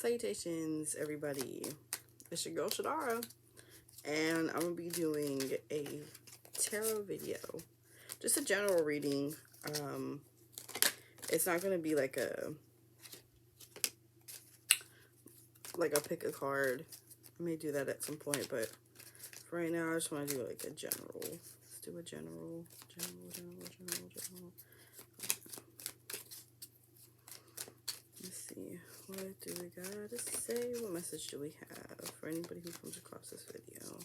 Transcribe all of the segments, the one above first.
Salutations, everybody. It's your girl Shadara, and I'm gonna be doing a tarot video, just a general reading. It's not gonna be like a pick a card. I may do that at some point, but for right now, I just want to do like a general. Let's do a general. Let's see. What do we gotta say? What message do we have for anybody who comes across this video?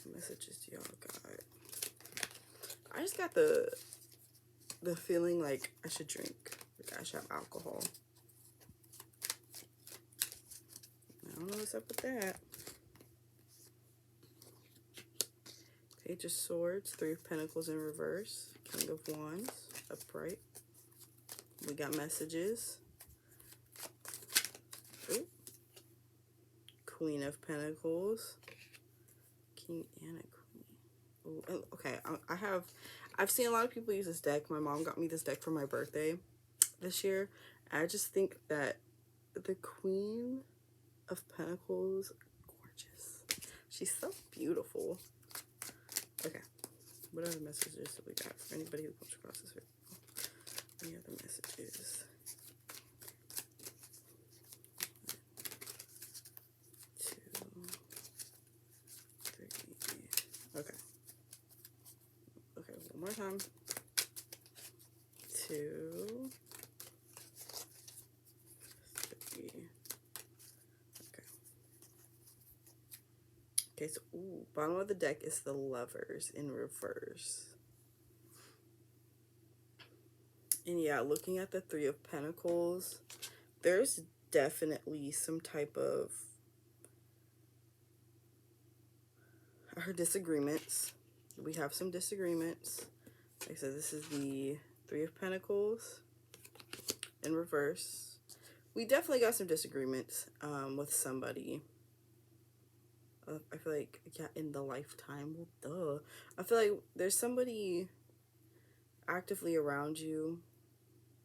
What messages do y'all got? I just got the feeling like I should drink. Like I should have alcohol. I don't know what's up with that. Page of Swords, Three of Pentacles in reverse, King of Wands, upright. We got messages. Ooh. Queen of Pentacles, King and a Queen. Ooh, okay, I've seen a lot of people use this deck. My mom got me this deck for my birthday this year. I just think that the Queen of Pentacles, gorgeous. She's so beautiful. Okay, what other messages do we got for anybody who comes across this video? Any other messages? 1, 2, 3. Okay. Okay, one more time. 2, 3. Okay, so bottom of the deck is the Lovers in reverse. And yeah, looking at the Three of Pentacles, there's definitely some type of disagreements. We have some disagreements. Like I said, this is the Three of Pentacles in reverse. We definitely got some disagreements with somebody. I feel like, yeah, in the lifetime, well, duh. I feel like there's somebody actively around you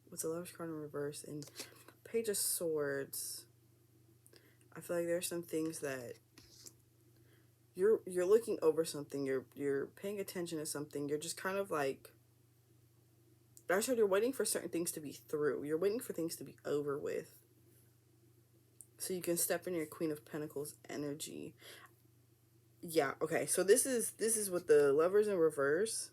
with the Lover's card in reverse and Page of Swords. I feel like there's some things that you're looking over something, you're paying attention to something, you're just kind of like, actually, you're waiting for certain things to be through. You're waiting for things to be over with, so you can step in your Queen of Pentacles energy. Yeah, okay, so this is with the Lovers in reverse.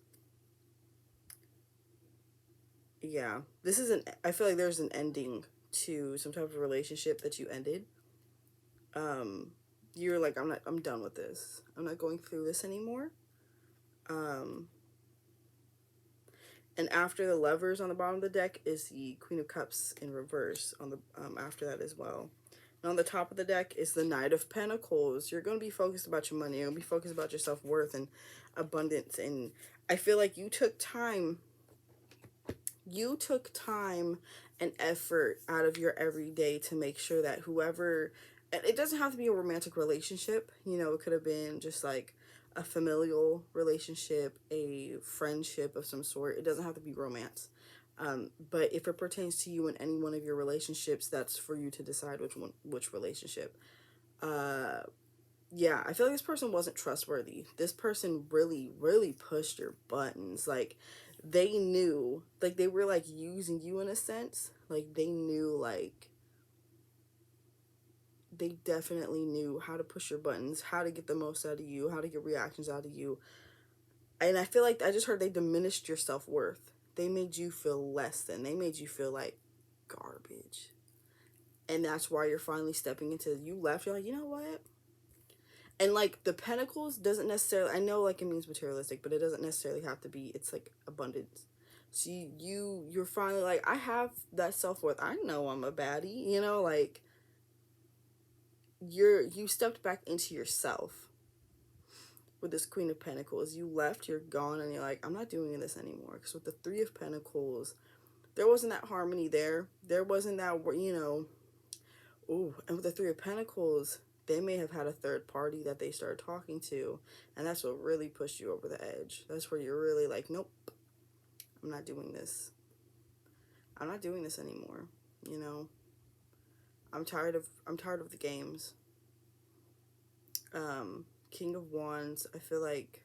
Yeah, this is I feel like there's an ending to some type of relationship that you ended. You're like, I'm done with this. I'm not going through this anymore. And after the Lovers on the bottom of the deck is the Queen of Cups in reverse on the after that as well. And on the top of the deck is the Knight of Pentacles. You're going to be focused about your money. You're going to be focused about your self-worth and abundance. And I feel like you took time and effort out of your everyday to make sure that whoever, and it doesn't have to be a romantic relationship, you know, it could have been just like a familial relationship, a friendship of some sort. It doesn't have to be romance. But if it pertains to you in any one of your relationships, that's for you to decide which relationship. Yeah, I feel like this person wasn't trustworthy. This person really, really pushed your buttons. Like, they knew, like, they were, like, using you in a sense. Like, they knew, like, they definitely knew how to push your buttons, how to get the most out of you, how to get reactions out of you. And I feel like, I just heard they diminished your self-worth. They made you feel less than. They made you feel like garbage. And that's why you're finally stepping into, you left, you're like, you know what? And, like, the Pentacles doesn't necessarily, I know, like, it means materialistic, but it doesn't necessarily have to be, it's, like, abundance. So you're finally, like, I have that self-worth. I know I'm a baddie, you know, like, you stepped back into yourself with this Queen of Pentacles. You left, you're gone, and you're like, I'm not doing this anymore. Because with the Three of Pentacles, there wasn't that harmony there. There wasn't that, you know, and with the Three of Pentacles, they may have had a third party that they started talking to, and that's what really pushed you over the edge. That's where you're really like, nope, I'm not doing this. I'm not doing this anymore, you know? I'm tired of the games. King of Wands, I feel like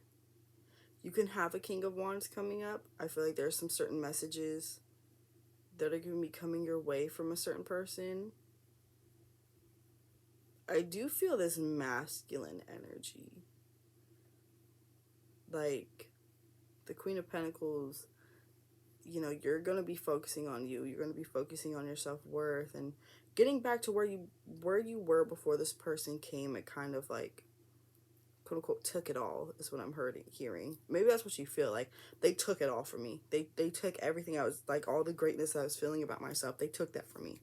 you can have a King of Wands coming up. I feel like there's some certain messages that are going to be coming your way from a certain person. I do feel this masculine energy. Like the Queen of Pentacles, you know, you're going to be focusing on you. You're going to be focusing on your self-worth and getting back to where you were before this person came and kind of like, quote unquote, took it all, is what I'm hearing. Maybe that's what you feel like. They took it all from me. They took everything I was, like, all the greatness I was feeling about myself. They took that from me.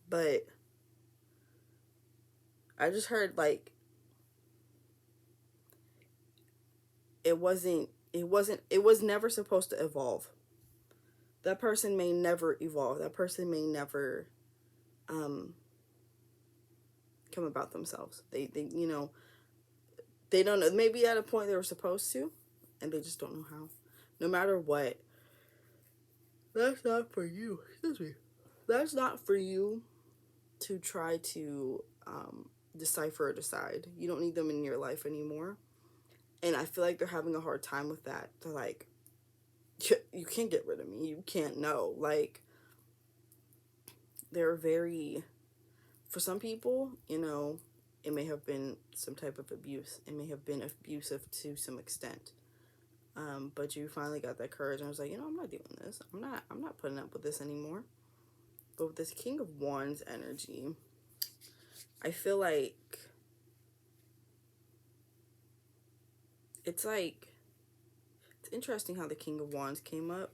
But I just heard, like, it was never supposed to evolve. That person may never evolve. That person may never come about themselves. They you know, they don't know. Maybe at a point they were supposed to, and they just don't know how. No matter what, that's not for you. Excuse me. That's not for you to try to decipher or decide. You don't need them in your life anymore. And I feel like they're having a hard time with that. They're like, you can't get rid of me. You can't know. Like, they're very, for some people, you know, it may have been some type of abuse. It may have been abusive to some extent. But you finally got that courage and I was like, you know, I'm not doing this. I'm not putting up with this anymore. But with this King of Wands energy, I feel like it's interesting how the King of Wands came up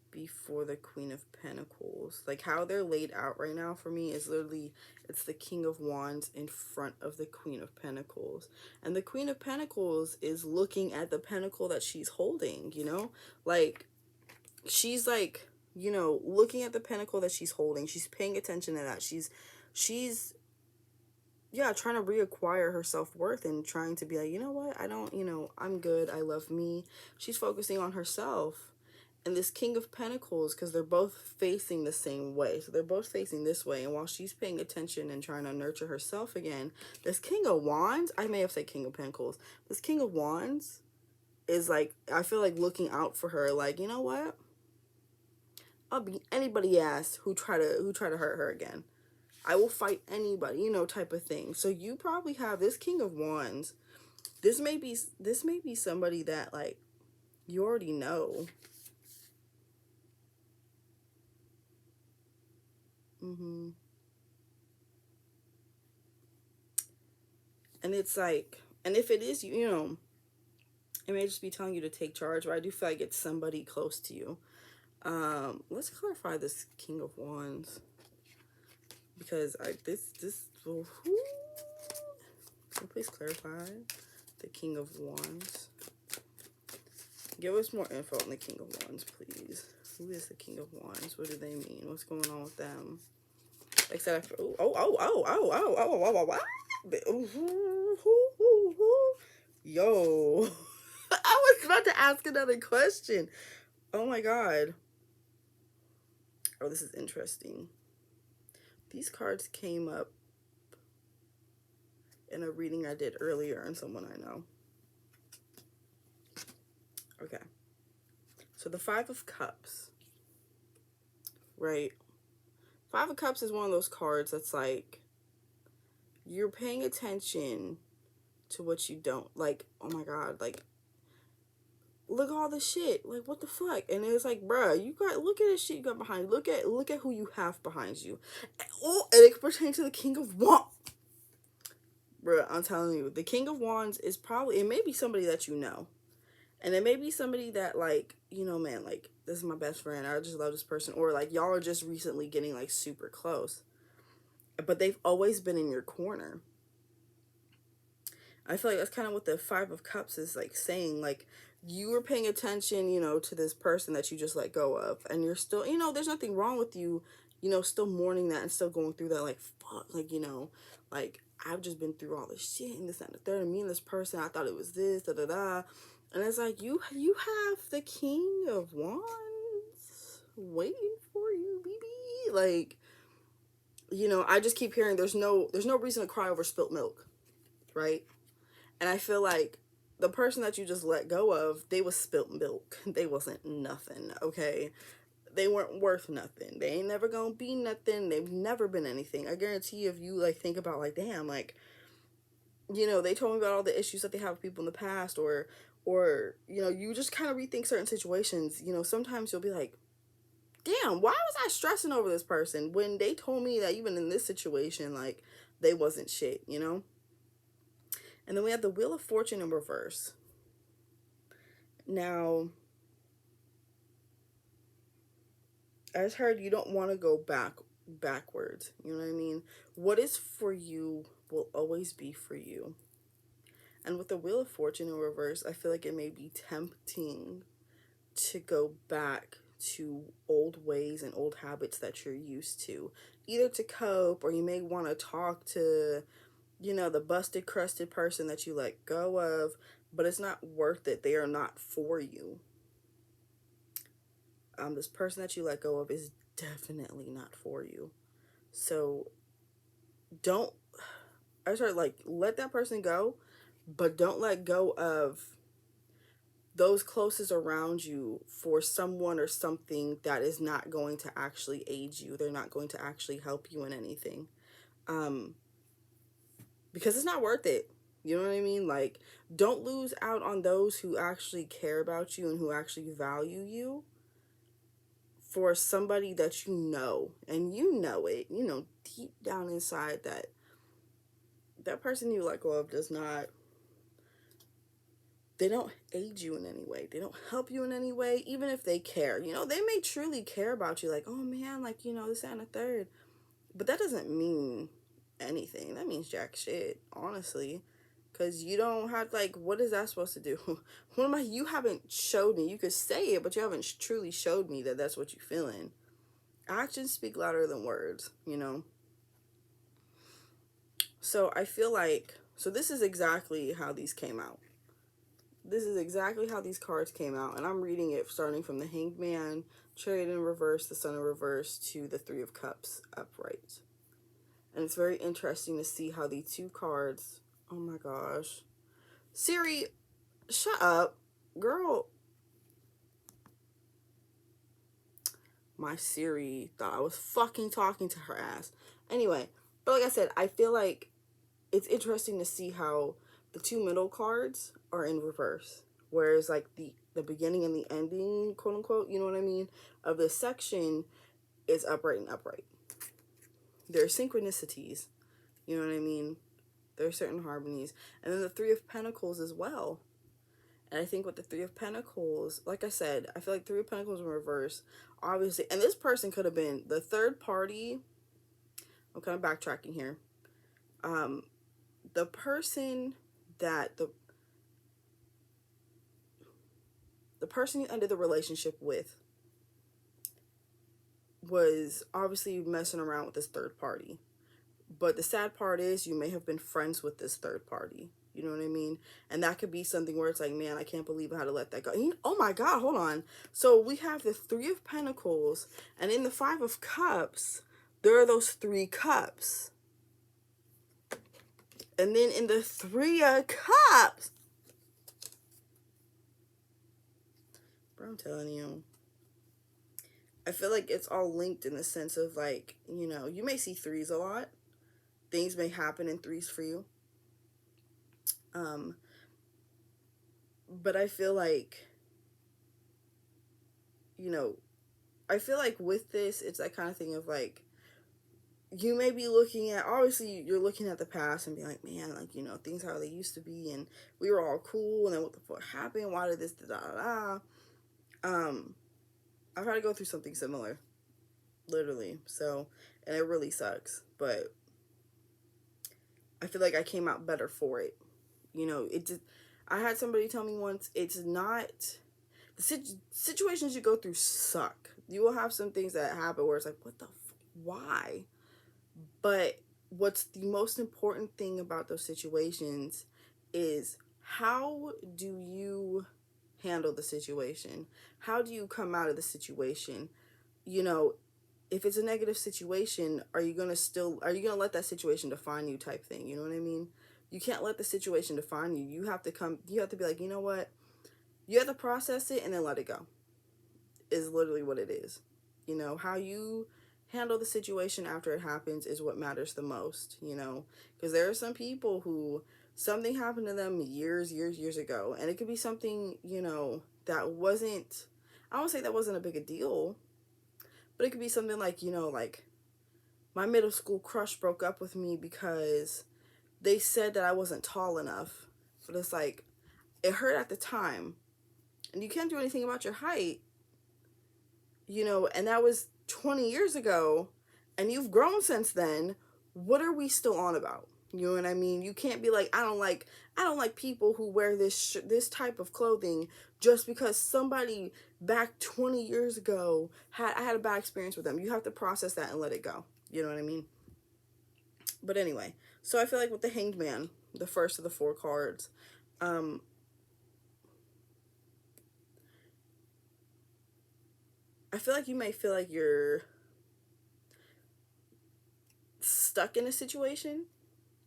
before the Queen of Pentacles. Like, how they're laid out right now for me is literally, it's the King of Wands in front of the Queen of Pentacles. And the Queen of Pentacles is looking at the pentacle that she's holding, you know? Like, she's like, you know, looking at the pentacle that she's holding. She's paying attention to that. She's yeah, trying to reacquire her self-worth and trying to be like, you know what? I'm good. I love me. She's focusing on herself. And this King of Pentacles, because they're both facing the same way. So they're both facing this way. And while she's paying attention and trying to nurture herself again, this King of Wands, I may have said King of Pentacles. This King of Wands is like, I feel like looking out for her. Like, you know what? I'll beat anybody ass who try to hurt her again. I will fight anybody, you know, type of thing. So you probably have this King of Wands. This may be somebody that, like, you already know. And it's like, and if it is, you know, it may just be telling you to take charge, but I do feel like it's somebody close to you. Let's clarify this King of Wands, because please clarify the King of Wands. Give us more info on the King of Wands, please. Who is the King of Wands? What do they mean? What's going on with them? Like I said, yo, I was about to ask another question. Oh my god. Oh, this is interesting. These cards came up in a reading I did earlier on someone I know. Okay. So the Five of Cups, right? Five of Cups is one of those cards that's like, you're paying attention to what you don't like. Oh my god, like, look at all the shit. Like, what the fuck? And it's like, bruh, you got, look at the shit you got behind you. Look at who you have behind you. Oh, and it pertains to the King of Wands. Bruh, I'm telling you, the King of Wands is probably, it may be somebody that you know. And it may be somebody that, like, you know, man, like, this is my best friend. I just love this person. Or, like, y'all are just recently getting, like, super close. But they've always been in your corner. I feel like that's kind of what the Five of Cups is, like, saying. Like, you were paying attention, you know, to this person that you just let go of. And you're still, you know, there's nothing wrong with you, you know, still mourning that and still going through that, like, fuck, like, you know, like, I've just been through all this shit and this and the third, and me and this person, I thought it was this, da-da-da. And it's like, you have the King of Wands waiting for you, baby. Like, I just keep hearing there's no reason to cry over spilt milk, right? And I feel like the person that you just let go of, they was spilt milk. They wasn't nothing, okay? They weren't worth nothing. They ain't never gonna be nothing. They've never been anything. I guarantee you, if you like think about like, damn, like, they told me about all the issues that they have with people in the past, or you just kind of rethink certain situations. Sometimes you'll be like, damn, why was I stressing over this person when they told me that even in this situation, like, they wasn't shit. And then we have the Wheel of Fortune in reverse. Now, I just heard you don't want to go backwards. You know what I mean? What is for you will always be for you. And with the Wheel of Fortune in reverse, I feel like it may be tempting to go back to old ways and old habits that you're used to, either to cope, or you may want to talk to, the busted, crusted person that you let go of, but it's not worth it. They are not for you. This person that you let go of is definitely not for you. So don't, I start like, let that person go, but don't let go of those closest around you for someone or something that is not going to actually aid you. They're not going to actually help you in anything. Because it's not worth it. You know what I mean? Like, don't lose out on those who actually care about you and who actually value you for somebody that and it, deep down inside that person you let go of they don't aid you in any way. They don't help you in any way, even if they care. They may truly care about you, like, oh man, like, this and a third. But that doesn't mean anything. That means jack shit, honestly. Because you don't have, like, what is that supposed to do? You haven't showed me. You could say it, but you haven't truly showed me that that's what you're feeling. Actions speak louder than words, So I feel like, so this is exactly how these came out. This is exactly how these cards came out. And I'm reading it starting from the Hanged Man, Chariot in reverse, the Sun in reverse, to the Three of Cups upright. And it's very interesting to see how the two cards, oh my gosh. Siri, shut up. Girl. My Siri thought I was fucking talking to her ass. Anyway, but like I said, I feel like it's interesting to see how the two middle cards are in reverse. Whereas like the beginning and the ending, quote unquote, you know what I mean, of this section is upright and upright. There are synchronicities, you know what I mean? There are certain harmonies. And then the Three of Pentacles as well. And I think with the Three of Pentacles, like I said, I feel like Three of Pentacles in reverse, obviously, and this person could have been the third party. I'm kind of backtracking here. The person that the person you ended the relationship with was obviously messing around with this third party. But the sad part is you may have been friends with this third party. You know what I mean? And that could be something where it's like, man, I can't believe I had to let that go. And oh my God, hold on. So we have the Three of Pentacles, and in the Five of Cups, there are those three cups. And then in the Three of Cups, bro, I'm telling you, I feel like it's all linked in the sense of like, you may see threes a lot. Things may happen in threes for you. But I feel like, I feel like with this, it's that kind of thing of like, you may be looking at, obviously you're looking at the past and being like, man, like, things how they used to be, and we were all cool, and then what the fuck happened? Why did this, da da da? I've had to go through something similar, literally. So, and it really sucks, but I feel like I came out better for it. It just, I had somebody tell me once, it's not, the situations you go through suck. You will have some things that happen where it's like, what the why? But what's the most important thing about those situations is, how do you handle the situation? How do you come out of the situation? if it's a negative situation, are you going to let that situation define you type thing? You know what I mean? You can't let the situation define you. You have to be like, you know what? You have to process it and then let it go. Is literally what it is. You know, how you handle the situation after it happens is what matters the most, you know, because there are some people who something happened to them years ago, and it could be something, you know, that wasn't, I won't say that wasn't a big a deal, but it could be something like, you know, like my middle school crush broke up with me because they said that I wasn't tall enough. But it's like, it hurt at the time, and you can't do anything about your height, you know, and that was 20 years ago, and you've grown since then. What are we still on about? You know what I mean? You can't be like, I don't like people who wear this type of clothing just because somebody back 20 years ago I had a bad experience with them. You have to process that and let it go. You know what I mean? But anyway, so I feel like with the Hanged Man, the first of the 4 cards, I feel like you may feel like you're stuck in a situation,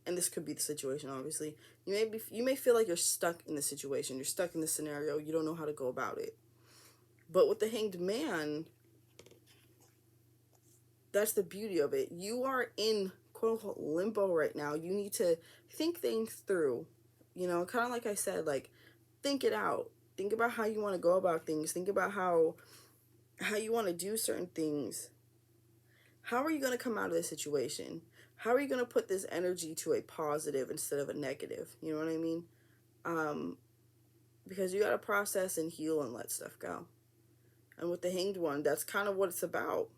and this could be the situation, obviously. You may feel like you're stuck in the situation. You're stuck in the scenario. You don't know how to go about it. But with the Hanged Man, that's the beauty of it. You are in quote unquote limbo right now. You need to think things through. You know, kind of like I said, like, think it out. Think about how you want to go about things. Think about how you want to do certain things. How are you going to come out of this situation? How are you going to put this energy to a positive instead of a negative? You know what I mean? Because you got to process and heal and let stuff go. And with the Hanged One, that's kind of what it's about.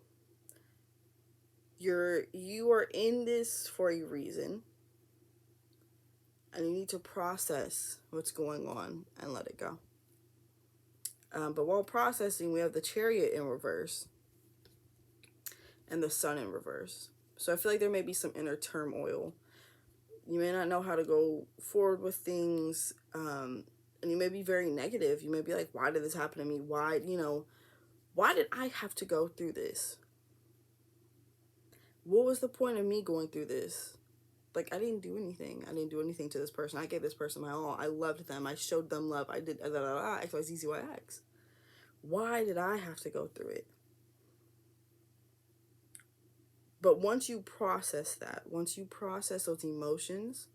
You are in this for a reason, and you need to process what's going on and let it go. But while processing, we have the Chariot in reverse and the Sun in reverse. So I feel like there may be some inner turmoil. You may not know how to go forward with things, and you may be very negative. You may be like, why did this happen to me? Why did I have to go through this? What was the point of me going through this? Like, I didn't do anything. I didn't do anything to this person. I gave this person my all. I loved them. I showed them love. I did X, Y, Z, Z, Y, X. Why did I have to go through it? But once you process that, once you process those emotions,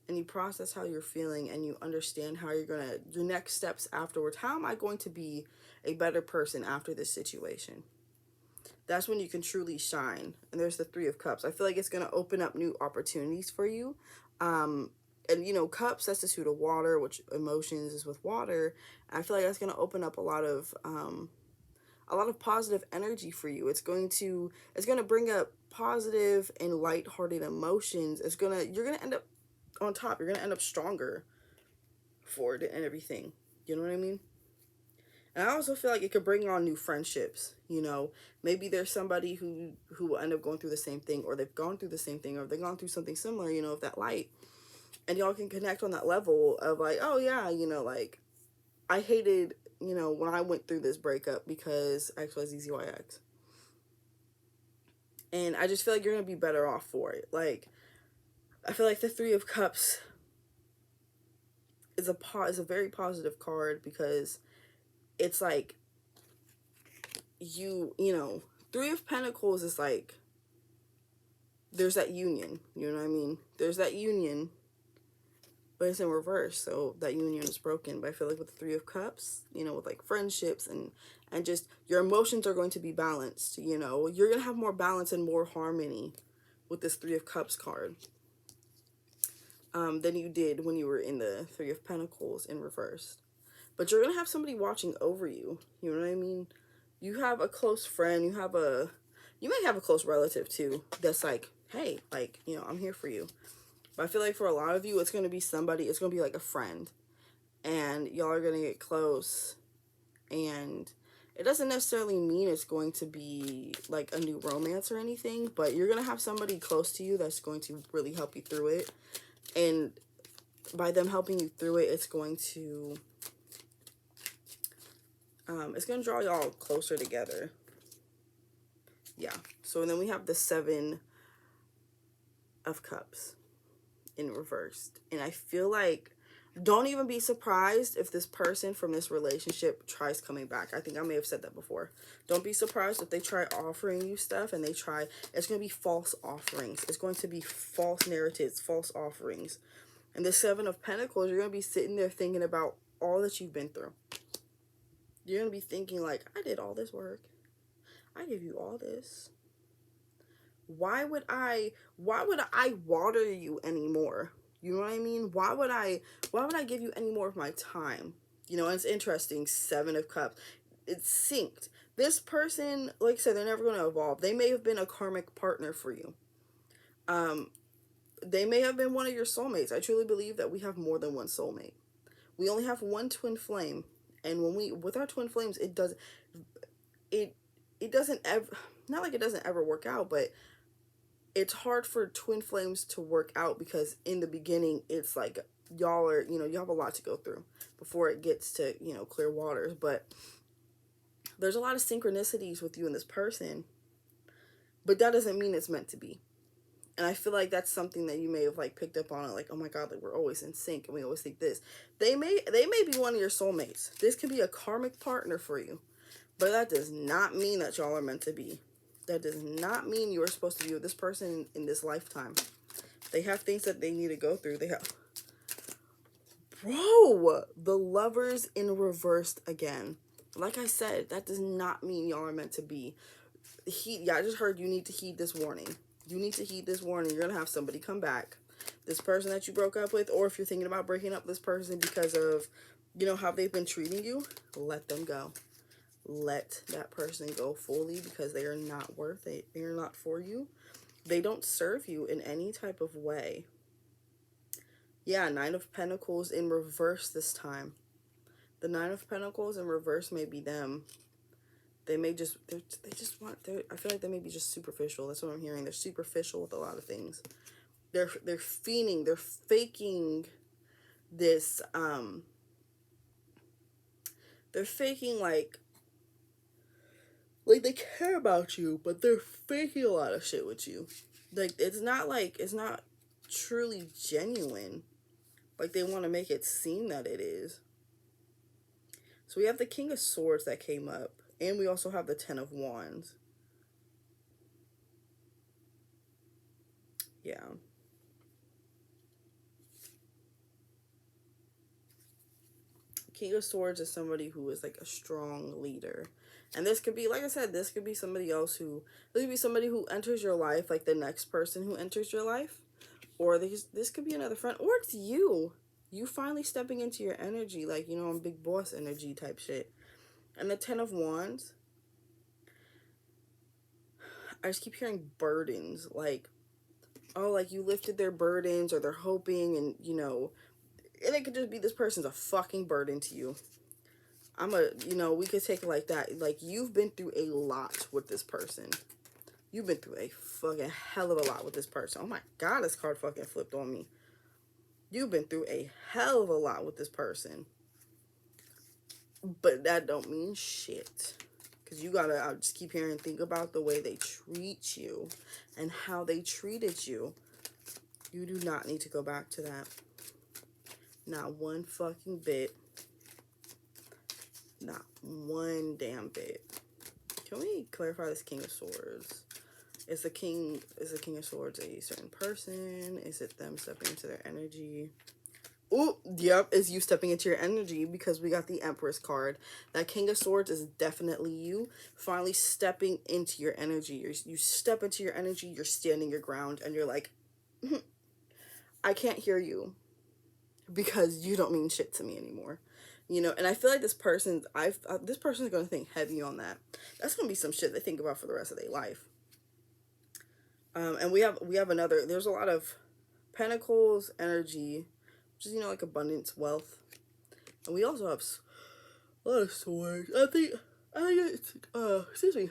and you process how you're feeling, and you understand how your next steps afterwards, how am I going to be a better person after this situation? That's when you can truly shine. And there's the 3 of Cups. I feel like it's going to open up new opportunities for you. And, you know, Cups, that's the suit of water, which emotions is with water. And I feel like that's going to open up a lot of positive energy for you. It's going to bring up positive and lighthearted emotions. You're going to end up on top. You're going to end up stronger for it and everything. You know what I mean? And I also feel like it could bring on new friendships. You know, maybe there's somebody who will end up going through the same thing, or they've gone through the same thing, or they've gone through something similar, you know, of that light. And y'all can connect on that level of like, oh yeah, you know, like, I hated, you know, when I went through this breakup because X, Y, Z, Z, Y, X. And I just feel like you're going to be better off for it. Like, I feel like the 3 of Cups is a very positive card, because it's like, you know, 3 of Pentacles is like, there's that union, you know what I mean? There's that union, but it's in reverse, so that union is broken. But I feel like with the 3 of Cups, you know, with like friendships and just your emotions are going to be balanced, you know? You're going to have more balance and more harmony with this 3 of Cups card than you did when you were in the 3 of Pentacles in reverse. But you're going to have somebody watching over you, you know what I mean? You have a close friend, you may have a close relative too, that's like, hey, like, you know, I'm here for you. But I feel like for a lot of you, it's going to be like a friend, and y'all are going to get close, and it doesn't necessarily mean it's going to be like a new romance or anything, but you're going to have somebody close to you that's going to really help you through it. And by them helping you through it, it's going to draw y'all closer together. Yeah. So then we have the 7 of Cups in reversed. And I feel like, don't even be surprised if this person from this relationship tries coming back. I think I may have said that before. Don't be surprised if they try offering you stuff and it's going to be false offerings. It's going to be false narratives, false offerings. And the 7 of Pentacles, you're going to be sitting there thinking about all that you've been through. You're going to be thinking like, I did all this work. I give you all this. Why would I water you anymore? You know what I mean? Why would I give you any more of my time? You know, and it's interesting, 7 of Cups. It's synced. This person, like I said, they're never going to evolve. They may have been a karmic partner for you. They may have been one of your soulmates. I truly believe that we have more than one soulmate. We only have one twin flame. And with our twin flames, it doesn't ever, not like it doesn't ever work out, but it's hard for twin flames to work out because in the beginning, it's like y'all are, you have a lot to go through before it gets to, clear waters. But there's a lot of synchronicities with you and this person, but that doesn't mean it's meant to be. And I feel like that's something that you may have like picked up on it, like, oh my God, like we're always in sync and we always think this. They may be one of your soulmates. This could be a karmic partner for you, but that does not mean that y'all are meant to be. That does not mean you are supposed to be with this person in this lifetime. They have things that they need to go through. Bro, the Lovers in reversed again. Like I said, that does not mean y'all are meant to be. I just heard you need to heed this warning. You need to heed this warning. You're going to have somebody come back. This person that you broke up with, or if you're thinking about breaking up with this person because of, how they've been treating you, let them go. Let that person go fully because they are not worth it. They are not for you. They don't serve you in any type of way. Yeah, 9 of Pentacles in reverse this time. The 9 of Pentacles in reverse may be them. They may just, I feel like they may be just superficial. That's what I'm hearing. They're superficial with a lot of things. They're fiending, they're faking this, they're faking like they care about you, but they're faking a lot of shit with you. It's not truly genuine. Like they want to make it seem that it is. So we have the King of Swords that came up. And we also have the 10 of Wands. Yeah. King of Swords is somebody who is like a strong leader. And this could be, like I said, this could be somebody else this could be somebody who enters your life, like the next person who enters your life. Or this could be another friend. Or it's you. You finally stepping into your energy, like, on big boss energy type shit. And the 10 of Wands, I just keep hearing burdens, like, oh, like you lifted their burdens or they're hoping and, and it could just be this person's a fucking burden to you. We could take it like that. Like you've been through a lot with this person. You've been through a fucking hell of a lot with this person. Oh my God, this card fucking flipped on me. You've been through a hell of a lot with this person. But that don't mean shit. Because I just keep hearing, think about the way they treat you and how they treated you. You do not need to go back to that. Not one fucking bit. Not one damn bit. Can we clarify this King of Swords? Is the King of Swords a certain person? Is it them stepping into their energy? Oh, yep, is you stepping into your energy because we got the Empress card. That King of Swords is definitely you finally stepping into your energy. You step into your energy, you're standing your ground, and you're like, I can't hear you because you don't mean shit to me anymore. And I feel like this person's going to think heavy on that. That's going to be some shit they think about for the rest of their life. And we have another, there's a lot of Pentacles energy, which is, like abundance, wealth. And we also have a lot of swords. I think it's, excuse me.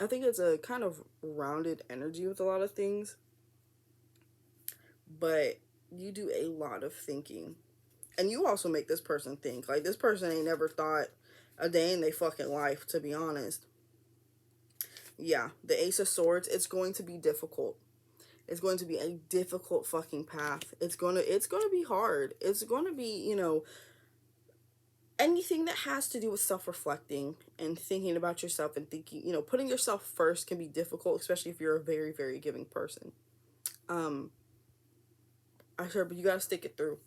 I think it's a kind of rounded energy with a lot of things. But you do a lot of thinking. And you also make this person think. Like, this person ain't never thought a day in their fucking life, to be honest. Yeah, the Ace of Swords, it's going to be difficult. It's going to be a difficult fucking path. It's gonna be hard. It's gonna be, anything that has to do with self-reflecting and thinking about yourself and thinking, putting yourself first can be difficult, especially if you're a very, very giving person. I sure, but you gotta stick it through.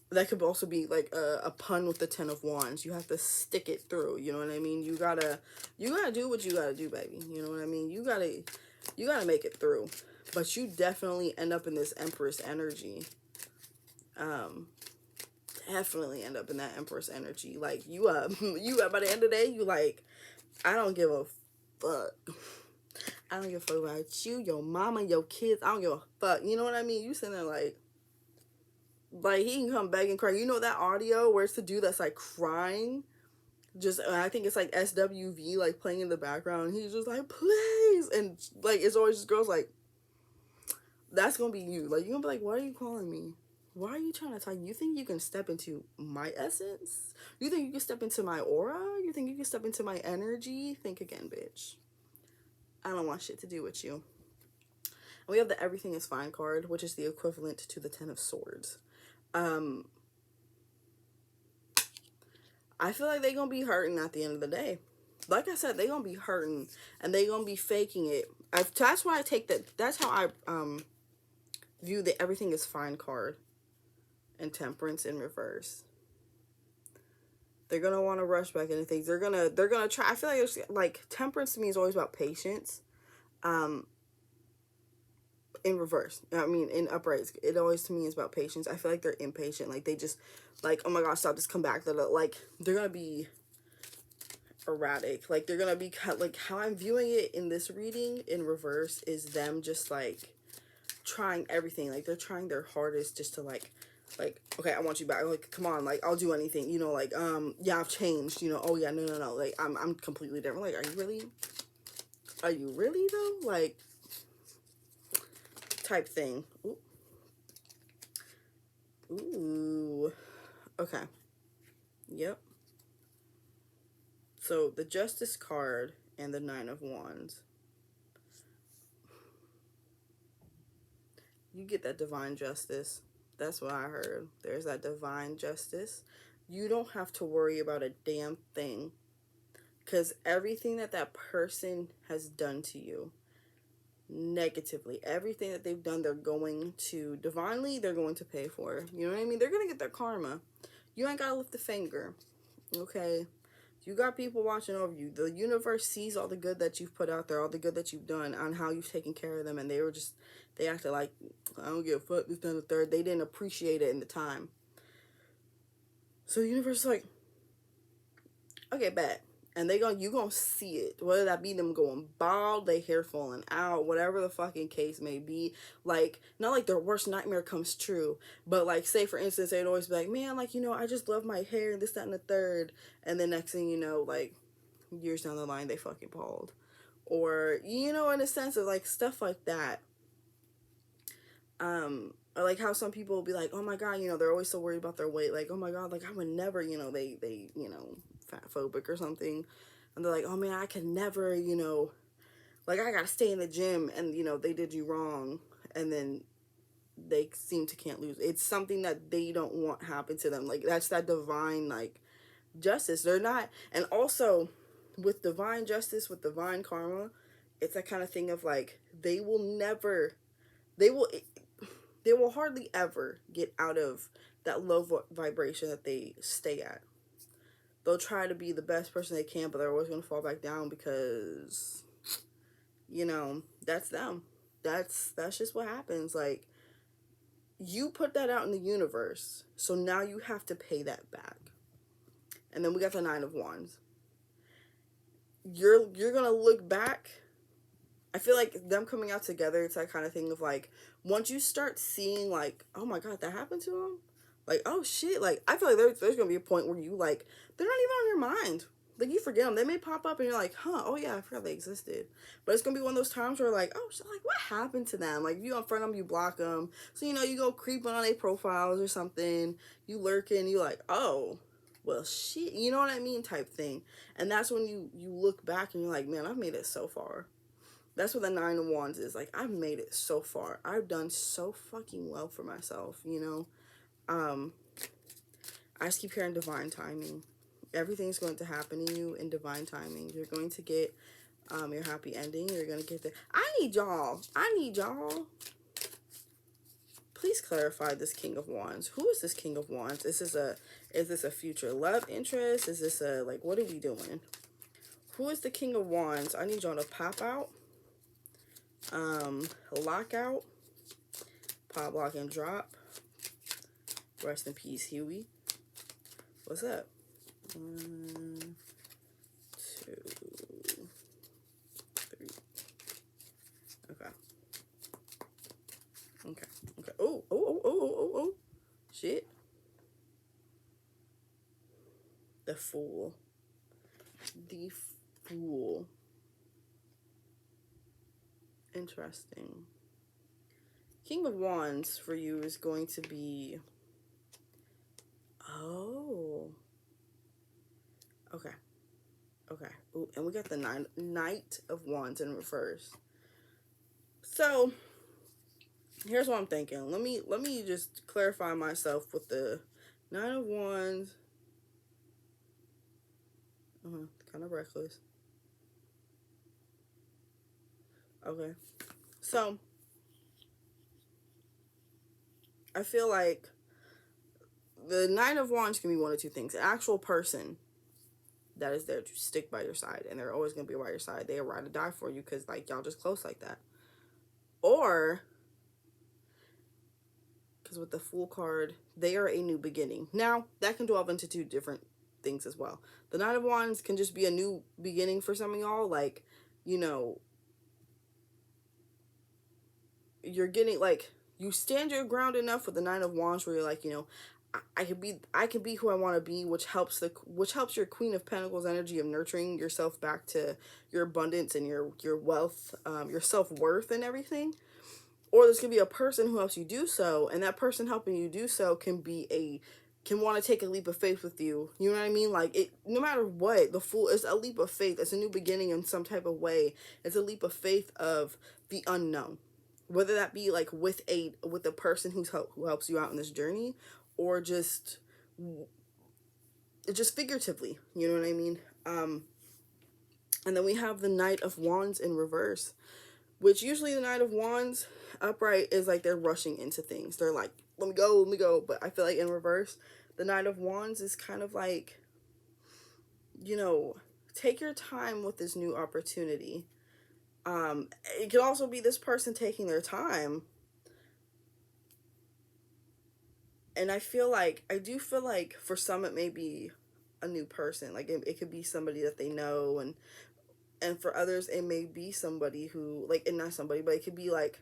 That could also be like a pun with the 10 of Wands. You have to stick it through. You know what I mean? You gotta do what you gotta do, baby. You know what I mean? You gotta make it through. But you definitely end up in this Empress energy. Definitely end up in that Empress energy. Like you by the end of the day, you like, I don't give a fuck. I don't give a fuck about you, your mama, your kids. I don't give a fuck. You know what I mean? You sitting there like he can come back and cry. You know that audio where it's the dude that's like crying? Just, I think it's like SWV like playing in the background. He's just like, please. And like, it's always just girls like, that's gonna be you. Like, you're gonna be like, why are you calling me? Why are you trying to talk? You think you can step into my essence? You think you can step into my aura? You think you can step into my energy? Think again, bitch. I don't want shit to do with you. And we have the Everything is Fine card, which is the equivalent to the 10 of Swords. I feel like they're gonna be hurting at the end of the day. Like I said, they're gonna be hurting and they're gonna be faking it. That's why I take that. That's how I view the Everything is Fine card and Temperance in reverse. They're gonna want to rush back into things. They're gonna try. I feel like it's like Temperance to me is always about patience. In reverse, I mean in uprights, it always to me is about patience. I feel like they're impatient. Like they just like, oh my gosh, stop, just come back. They're gonna be erratic. Like they're gonna be like, how I'm viewing it in this reading in reverse is them just like trying everything. Like they're trying their hardest just to like, okay, I want you back. Like, come on, like I'll do anything. Like, yeah, I've changed. Oh yeah, no. Like I'm completely different. Like, are you really? Are you really though? Like, type thing. Ooh. Okay. Yep. So the Justice card and the 9 of Wands. You get that divine justice. That's what I heard. There's that divine justice. You don't have to worry about a damn thing. Because everything that person has done to you, negatively, everything that they've done, they're going to, divinely, they're going to pay for. You know what I mean? They're going to get their karma. You ain't got to lift a finger. Okay? You got people watching over you. The universe sees all the good that you've put out there, all the good that you've done, on how you've taken care of them, and they acted like, I don't give a fuck, this, then the third. They didn't appreciate it in the time. So the universe is like, okay, bet. And you gonna see it. Whether that be them going bald, their hair falling out, whatever the fucking case may be. Like, not like their worst nightmare comes true, but like, say for instance, they'd always be like, man, like, I just love my hair and this, that, and the third. And then next thing you know, like, years down the line, they fucking bald. Or, in a sense of like stuff like that. Or like how some people will be like, oh my god, they're always so worried about their weight. Like, oh my god, like I would never, they fat phobic or something. And they're like, oh man, I could never, like I gotta stay in the gym, and they did you wrong, and then they seem to can't lose. It's something that they don't want happen to them. Like that's that divine like justice. They're not, and also with divine justice, with divine karma, it's that kind of thing of like they will hardly ever get out of that low vibration that they stay at. They'll try to be the best person they can, but they're always going to fall back down because, that's them. That's just what happens. Like, you put that out in the universe, so now you have to pay that back. And then we got the 9 of Wands. You're going to look back. I feel like them coming out together, it's that kind of thing of like, once you start seeing like, oh my god, that happened to them, like, oh shit, like I feel like there's gonna be a point where you like, they're not even on your mind, like you forget them. They may pop up and you're like, huh, oh yeah, I forgot they existed. But it's gonna be one of those times where like, oh shit, like what happened to them? Like you unfriend them, you block them, so you go creeping on their profiles or something, you lurking, you like, oh well, shit, you know what I mean, type thing. And that's when you look back and you're like, man, I've made it so far. That's what the Nine of Wands is. Like, I've made it so far. I've done so fucking well for myself, you know? I just keep hearing divine timing. Everything's going to happen to you in divine timing. You're going to get your happy ending. You're going to get the... I need y'all. Please clarify this King of Wands. Who is this King of Wands? Is this a future love interest? Is this a, like, what are we doing? Who is the King of Wands? I need y'all to pop out. Lock out. Pop, lock, and drop. Rest in peace, Huey. What's up? 1, 2, 3. Okay. Oh. Shit. The Fool. The Fool. Interesting. King of Wands for you is going to be... Oh. Okay. Ooh, and we got the Knight of Wands in reverse. So, here's what I'm thinking. Let me just clarify myself with the Nine of Wands. Kind of reckless. Okay. So, I feel like the Nine of Wands can be one of two things. An actual person that is there to stick by your side, and they're always going to be by your side. They are ride or die for you because, like, y'all just close like that. Or, because with the Fool card, they are a new beginning. Now, that can delve into two different things as well. The Nine of Wands can just be a new beginning for some of y'all. Like, you know, you're getting, like, you stand your ground enough with the Nine of Wands where you're like, you know, I can be who I want to be, which helps your Queen of Pentacles energy of nurturing yourself back to your abundance and your wealth, your self-worth and everything. Or there's gonna be a person who helps you do so, and that person helping you do so can want to take a leap of faith with you. You know what I mean? Like, it, no matter what, the Fool is a leap of faith. It's a new beginning in some type of way. It's a leap of faith of the unknown. Whether that be like with a person who helps you out in this journey, or just figuratively, you know what I mean? And then we have the Knight of Wands in reverse, which usually the Knight of Wands upright is like they're rushing into things. They're like, let me go. But I feel like in reverse, the Knight of Wands is kind of like, you know, take your time with this new opportunity. It could also be this person taking their time. And I do feel like for some it may be a new person. Like, it could be somebody that they know, and for others it may be somebody who, like, and not somebody, but it could be like,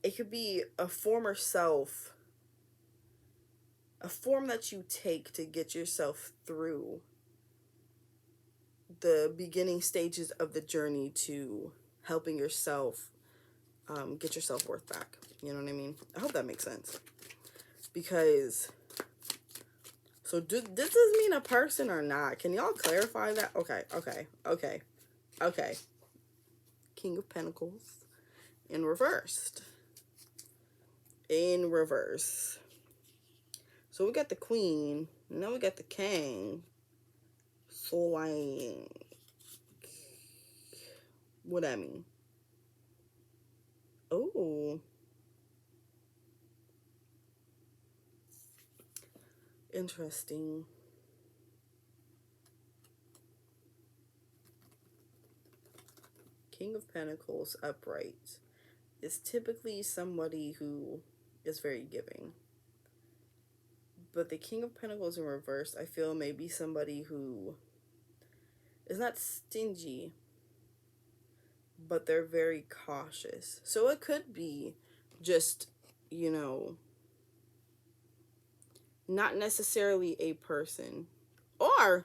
it could be a former self, a form that you take to get yourself through the beginning stages of the journey to helping yourself get your self-worth back. You know what I mean? I hope that makes sense. Because, so does this mean a person or not? Can y'all clarify that? Okay. King of Pentacles in reversed. So we got the Queen, now we got the King. So, like, what I mean? Oh, interesting. King of Pentacles upright is typically somebody who is very giving. But the King of Pentacles in reverse, I feel, may be somebody who is not stingy, but they're very cautious. So it could be just, you know, not necessarily a person, or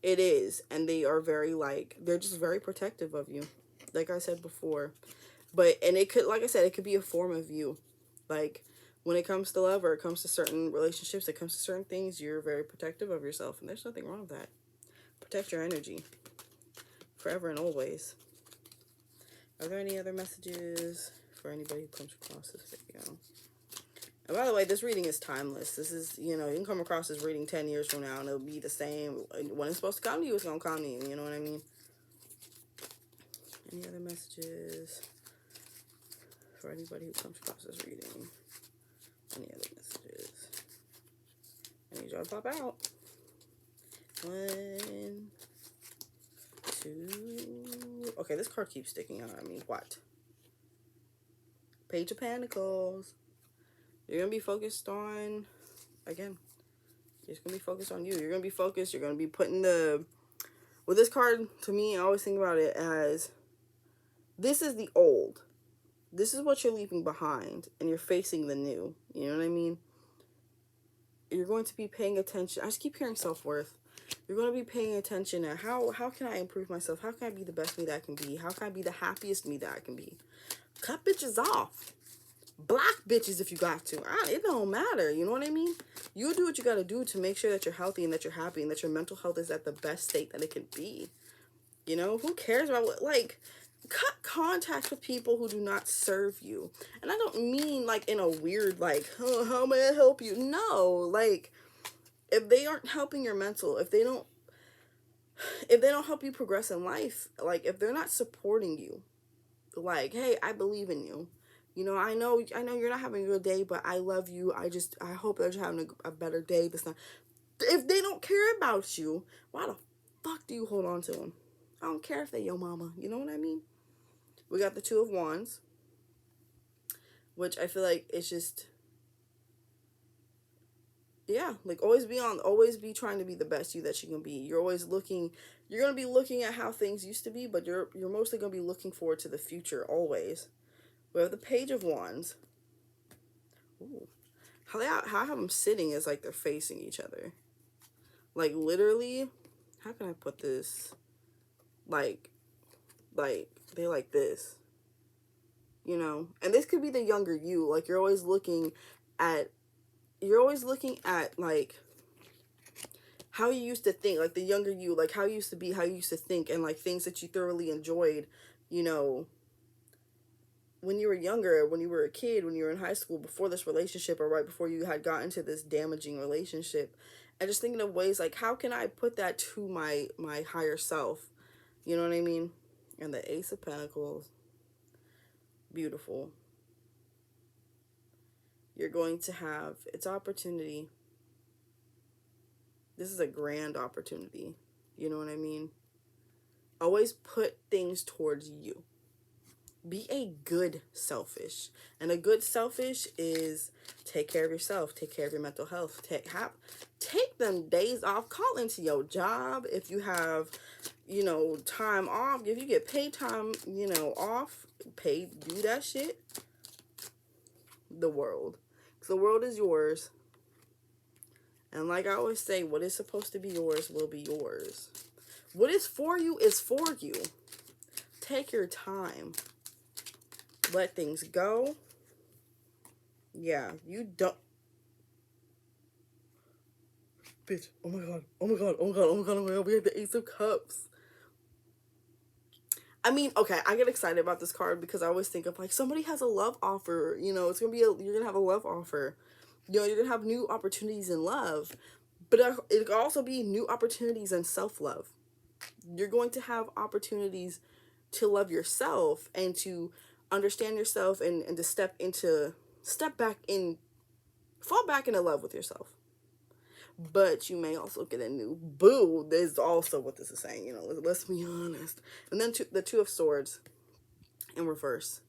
it is, and they are very, like, they're just very protective of you, like I said before. But, and it could, like I said, it could be a form of you. Like, when it comes to love or it comes to certain relationships, it comes to certain things, you're very protective of yourself. And there's nothing wrong with that. Protect your energy forever and always. Are there any other messages for anybody who comes across this video? And by the way, this reading is timeless. This is, you know, you can come across this reading 10 years from now and it'll be the same. When it's supposed to come to you, it's going to come to you. You know what I mean? Any other messages for anybody who comes across this reading? Any other messages? I need y'all to pop out. 1, 2. Okay, this card keeps sticking out at me. What? Page of Pentacles. You're going to be focused on, again, it's going to be focused on you. You're going to be focused. You're going to be putting the, with this card, to me, I always think about it as, this is the old. This is what you're leaving behind, and you're facing the new. You know what I mean? You're going to be paying attention. I just keep hearing self-worth. You're going to be paying attention at how can I improve myself? How can I be the best me that I can be? How can I be the happiest me that I can be? Cut bitches off. Block bitches if you got to. It don't matter. You know what I mean? You do what you got to do to make sure that you're healthy and that you're happy and that your mental health is at the best state that it can be. You know? Who cares about what, like, cut contact with people who do not serve you. And I don't mean, like, in a weird, like, oh, how may I help you? No. Like, if they aren't helping your mental, if they don't help you progress in life, like, if they're not supporting you, like, hey, I believe in you. You know, I know you're not having a good day, but I love you. I hope that you're having a better day this time. If they don't care about you, why the fuck do you hold on to them? I don't care if they're your mama. You know what I mean? We got the 2 of Wands, which I feel like it's just, yeah, like always be trying to be the best you that you can be. You're always looking, you're going to be looking at how things used to be, but you're mostly going to be looking forward to the future always. We have the Page of Wands. Ooh. How I have them sitting is like they're facing each other. Like literally, how can I put this? Like they like this. You know? And this could be the younger you. Like you're always looking at like how you used to think, like the younger you, like how you used to be, how you used to think, and like things that you thoroughly enjoyed, you know, when you were younger, when you were a kid, when you were in high school, before this relationship or right before you had gotten to this damaging relationship. And just thinking of ways like, how can I put that to my higher self? You know what I mean? And the Ace of Pentacles. Beautiful. You're going to have, it's opportunity. This is a grand opportunity. You know what I mean? Always put things towards you. Be a good selfish. And a good selfish is take care of yourself. Take care of your mental health. Take them days off. Call into your job. If you have, you know, time off. If you get paid time, you know, off. Do that shit. The world. Because the world is yours. And like I always say, what is supposed to be yours will be yours. What is for you is for you. Take your time. Let things go. Yeah, you don't. Bitch, oh my god, oh my god, oh my god, oh my god, oh my god, we have the Ace of Cups. I mean, okay, I get excited about this card because I always think of like, somebody has a love offer, you know, you're gonna have a love offer. You know, you're gonna have new opportunities in love. But it could also be new opportunities in self-love. You're going to have opportunities to love yourself and to understand yourself and to fall back into love with yourself. But you may also get a new boo. There's also what this is saying, you know, let's be honest. And then the 2 of Swords in reverse.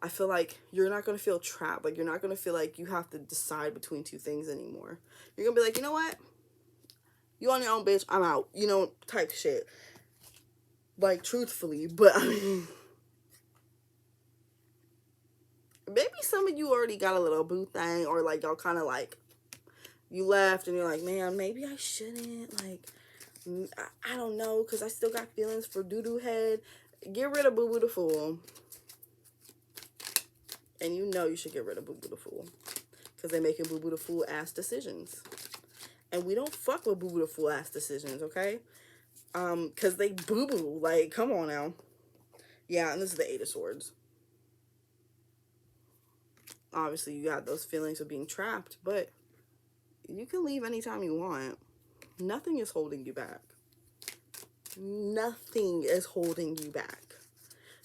I feel like you're not going to feel trapped. Like you're not going to feel like you have to decide between 2 things anymore. You're going to be like, you know what? You on your own, bitch. I'm out. You know, type shit. Like, truthfully. But, I mean, maybe some of you already got a little boo thing. Or, like, y'all kind of, like, you left and you're like, man, maybe I shouldn't. Like, I don't know. Because I still got feelings for doo-doo head. Get rid of boo-boo the fool. And you know you should get rid of boo-boo the fool. Because they're making boo-boo the fool-ass decisions. And we don't fuck with boo-boo the fool-ass decisions, okay? Because they boo-boo. Like, come on now. Yeah, and this is the Eight of Swords. Obviously, you got those feelings of being trapped, but you can leave anytime you want. Nothing is holding you back. Nothing is holding you back.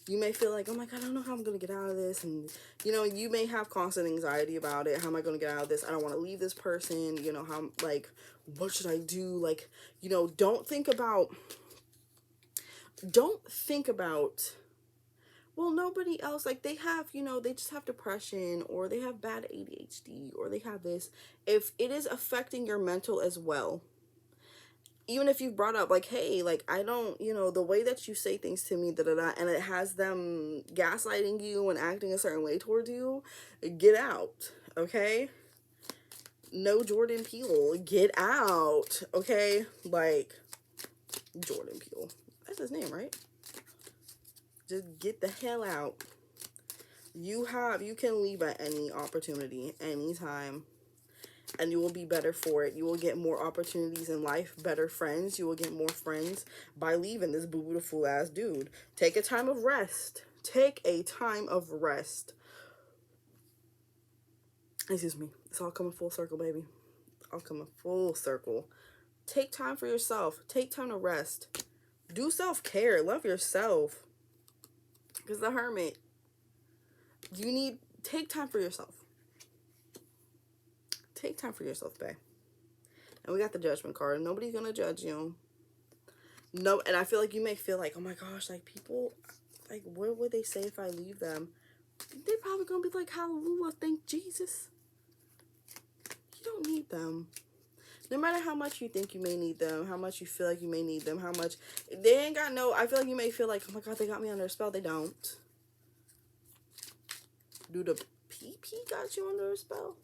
You may feel like, oh my God, I don't know how I'm going to get out of this. And, you know, you may have constant anxiety about it. How am I going to get out of this? I don't want to leave this person. You know, how, like, what should I do? Like, you know, don't think about, well, nobody else, like, they have, you know, they just have depression, or they have bad ADHD, or they have this. If it is affecting your mental as well, even if you've brought up, like, hey, like, I don't, you know, the way that you say things to me, da-da-da, and it has them gaslighting you and acting a certain way towards you, get out, okay? No Jordan Peele, get out, okay? Like, Jordan Peele. That's his name, right? Just get the hell out. You can leave at any opportunity, anytime. And you will be better for it. You will get more opportunities in life, better friends. You will get more friends by leaving this boo-boo the fool-ass dude. Take a time of rest. Take a time of rest. Excuse me. It's all coming full circle, baby. All coming full circle. Take time for yourself. Take time to rest. Do self-care. Love yourself. Because the Hermit, take time for yourself. Take time for yourself, babe. And we got the Judgment card. Nobody's going to judge you. No, and I feel like you may feel like, oh my gosh, like, people, like, what would they say if I leave them? They're probably going to be like, hallelujah, thank Jesus. You don't need them. No matter how much you think you may need them, how much you feel like you may need them, how much, they ain't got no, I feel like you may feel like, oh my God, they got me under a spell. They don't. Do the PP got you under a spell?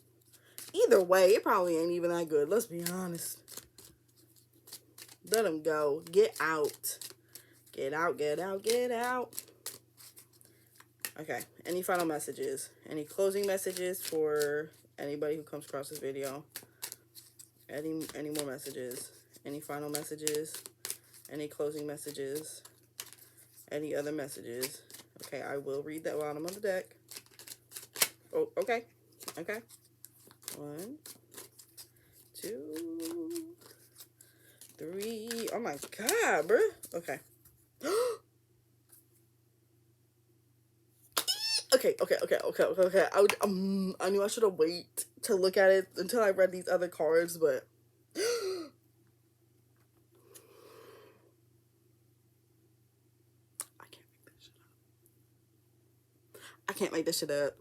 Either way, it probably ain't even that good. Let's be honest. Let them go. Get out. Get out, get out, get out. Okay. Any final messages? Any closing messages for anybody who comes across this video? Any more messages? Any final messages? Any closing messages? Any other messages? Okay, I will read the bottom of the deck. Oh, okay. Okay. 1, 2, 3. Oh my God, bruh. Okay. Okay. I knew I should have waited to look at it until I read these other cards, but I can't make this shit up.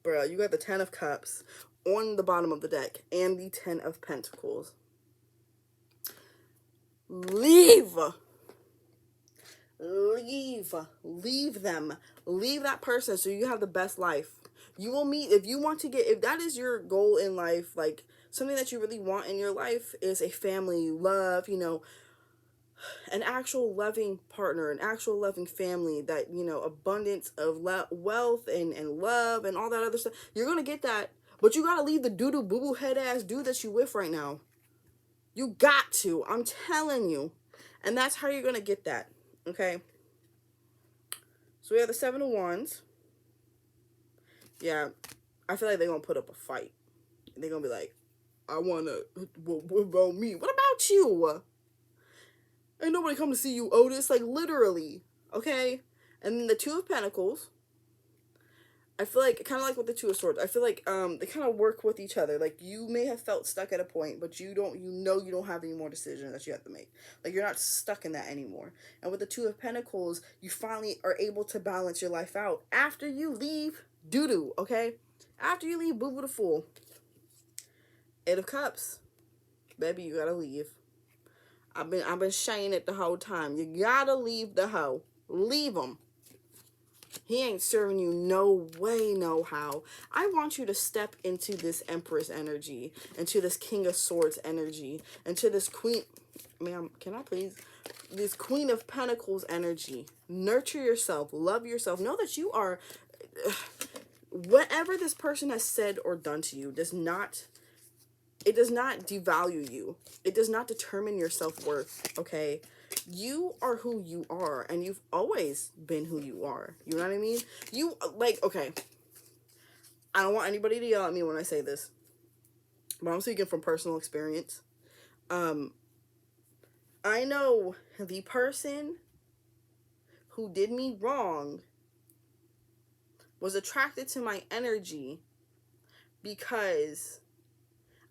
Bruh, you got the 10 of Cups on the bottom of the deck and the 10 of Pentacles. Leave them. Leave that person so you have the best life. You will meet, if that is your goal in life, like something that you really want in your life is a family, love, you know, an actual loving partner, an actual loving family, that, you know, abundance of wealth and love and all that other stuff. You're going to get that, but you got to leave the doo-doo boo-boo head ass dude that you with right now. You got to. I'm telling you. And that's how you're going to get that. Okay? So we have the 7 of Wands. Yeah. I feel like they're going to put up a fight. They're going to be like, I want to, what about me? What about you? Ain't nobody come to see you, Otis. Like, literally. Okay? And then the 2 of Pentacles. I feel like, kind of like with the 2 of Swords, I feel like they kind of work with each other. Like, you may have felt stuck at a point, but you don't have any more decisions that you have to make. Like, you're not stuck in that anymore. And with the 2 of Pentacles, you finally are able to balance your life out after you leave doo-doo, okay? After you leave boo-boo the fool. 8 of Cups. Baby, you gotta leave. I've been saying it the whole time. You gotta leave the hoe. Leave him. He ain't serving you no way, no how. I want you to step into this Empress energy, into this King of Swords energy, into this Queen, ma'am, can I please? This Queen of Pentacles energy. Nurture yourself. Love yourself. Know that you are, whatever this person has said or done to you does not devalue you. It does not determine your self-worth, okay? You are who you are, and you've always been who you are. You know what I mean? You, like, okay, I don't want anybody to yell at me when I say this, but I'm speaking from personal experience. I know the person who did me wrong was attracted to my energy because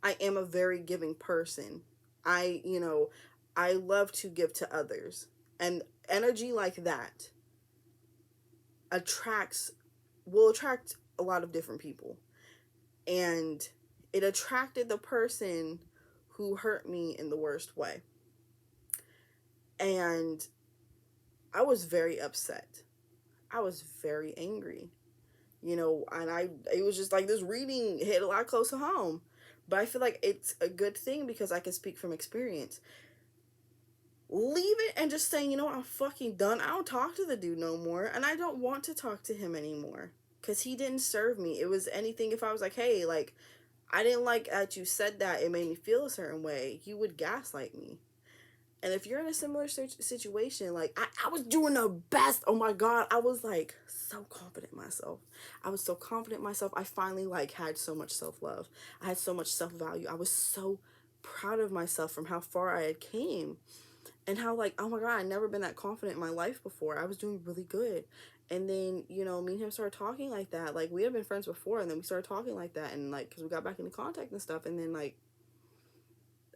I am a very giving person. I love to give to others. And energy like that will attract a lot of different people. And it attracted the person who hurt me in the worst way. And I was very upset. I was very angry. And it was just like this reading hit a lot close to home. But I feel like it's a good thing because I can speak from experience. Leave it and just say, I'm fucking done. I don't talk to the dude no more. And I don't want to talk to him anymore. Because he didn't serve me. It was anything if I was like, hey, like, I didn't like that you said that. It made me feel a certain way. You would gaslight me. And if you're in a similar situation, like, I was doing the best. Oh my God. I was like so confident in myself. I was so confident in myself. I finally like had so much self-love. I had so much self-value. I was so proud of myself from how far I had came. And how like, oh my God, I'd never been that confident in my life before. I was doing really good. And then, me and him started talking like that. Like, we had been friends before, and then we started talking like that. And like, because we got back into contact and stuff. And then like,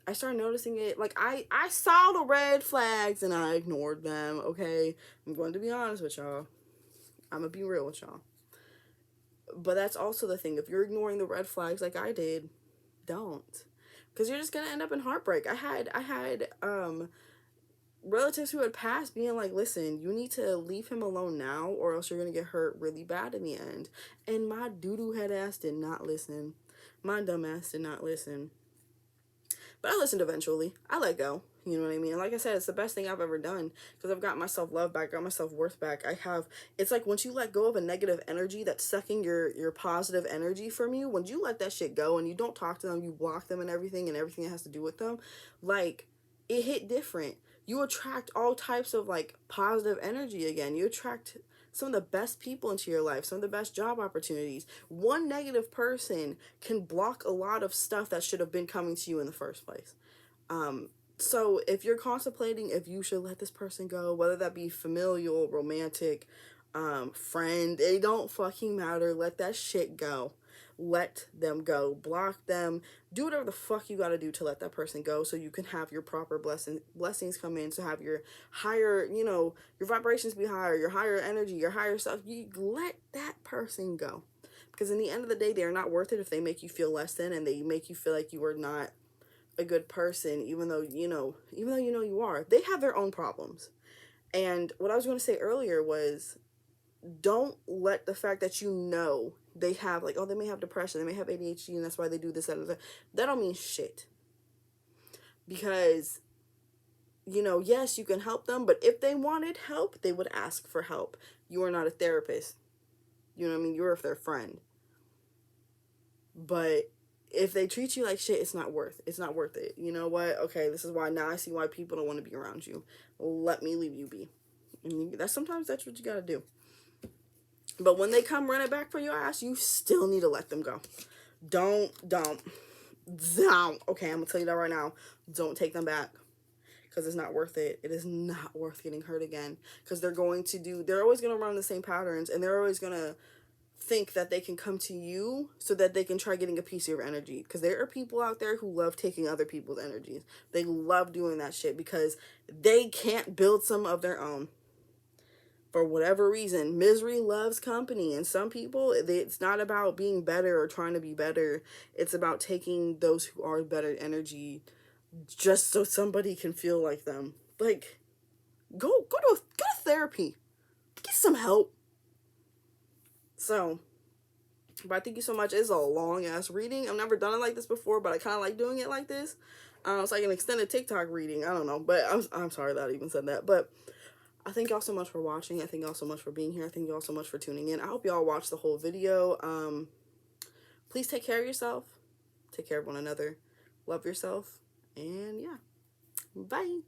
I started noticing it. Like, I saw the red flags and I ignored them, okay? I'm going to be honest with y'all. I'm going to be real with y'all. But that's also the thing. If you're ignoring the red flags like I did, don't. Because you're just going to end up in heartbreak. I had relatives who had passed being like, listen, you need to leave him alone now or else you're going to get hurt really bad in the end. And my doo-doo head ass did not listen. My dumb ass did not listen. But I listened eventually. I let go. You know what I mean? And like I said, it's the best thing I've ever done because I've got my self-love back, got my self-worth back. It's like once you let go of a negative energy that's sucking your positive energy from you, when you let that shit go and you don't talk to them, you block them and everything that has to do with them, like, it hit different. You attract all types of like positive energy again. You attract some of the best people into your life, some of the best job opportunities. One negative person can block a lot of stuff that should have been coming to you in the first place. So if you're contemplating if you should let this person go, whether that be familial, romantic, friend, it don't fucking matter. Let that shit go. Let them go. Block them. Do whatever the fuck you gotta do to let that person go so you can have your proper blessings come in, so have your higher, your vibrations be higher, your higher energy, your higher stuff. You let that person go. Because in the end of the day, they are not worth it if they make you feel less than and they make you feel like you are not a good person, even though you are. They have their own problems. And what I was going to say earlier was, don't let the fact that they have like, oh, they may have depression, they may have ADHD, and that's why they do this, that don't mean shit. Because, yes, you can help them, but if they wanted help, they would ask for help. You are not a therapist. You know what I mean? You're their friend. But if they treat you like shit, it's not worth it. You know what? Okay, this is why now I see why people don't want to be around you. Let me leave you be. And sometimes that's what you gotta do. But when they come run it back for your ass, you still need to let them go. Don't. Okay, I'm gonna tell you that right now. Don't take them back. Because it's not worth it. It is not worth getting hurt again. Because they're always going to run the same patterns. And they're always going to think that they can come to you so that they can try getting a piece of your energy. Because there are people out there who love taking other people's energies. They love doing that shit because they can't build some of their own. For whatever reason, misery loves company. And some people, it's not about being better or trying to be better. It's about taking those who are better energy just so somebody can feel like them. Like, go to therapy. Get some help. So, but thank you so much. It's a long ass reading. I've never done it like this before, but I kind of like doing it like this. It's like an extended TikTok reading. I don't know, but I'm sorry that I even said that. But I thank y'all so much for watching. I thank y'all so much for being here. I thank y'all so much for tuning in. I hope y'all watch the whole video. Please take care of yourself. Take care of one another. Love yourself. And yeah. Bye.